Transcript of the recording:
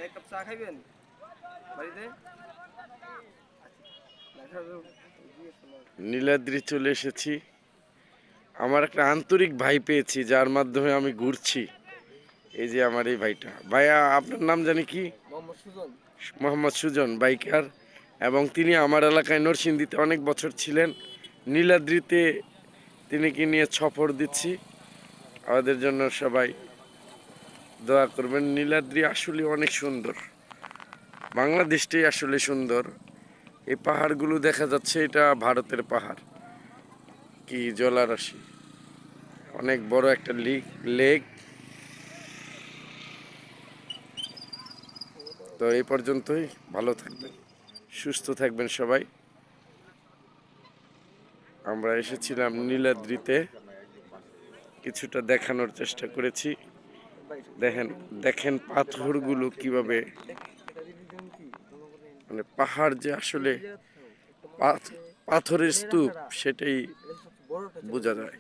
এক কাপ চা খাইবেন বাড়িতে? নীলাদ্রি চলে এসেছি। আমার একটা আন্তরিক ভাই পেয়েছি যার মাধ্যমে আমি ঘুরছি। এই যে আমার এই ভাইটা। ভাইয়া আপনার নাম জানি কি? মোহাম্মদ সুজন। মোহাম্মদ সুজন বাইকার, এবং তিনি আমার এলাকায় নরসিংদীতে অনেক বছর ছিলেন। নীলাদ্রিতে তিনি কি নিয়ে সফর দিচ্ছি। আমাদের জন্য সবাই দোয়া করবেন। নীলাদ্রি আসলে অনেক সুন্দর, বাংলাদেশটাই আসলে সুন্দর। এই পাহাড়গুলো দেখা যাচ্ছে এটা ভারতের পাহাড়, কি জলারাশি, অনেক বড় একটা লেক। তো এই পর্যন্তই, ভালো থাকবেন, সুস্থ থাকবেন সবাই। আমরা এসেছিলাম নীলাদ্রিতে, কিছুটা দেখানোর চেষ্টা করেছি। দেখেন দেখেন পাথরগুলো কিভাবে, মানে পাহাড় যে আসলে পাথরের স্তূপ সেটাই বোঝা যায়।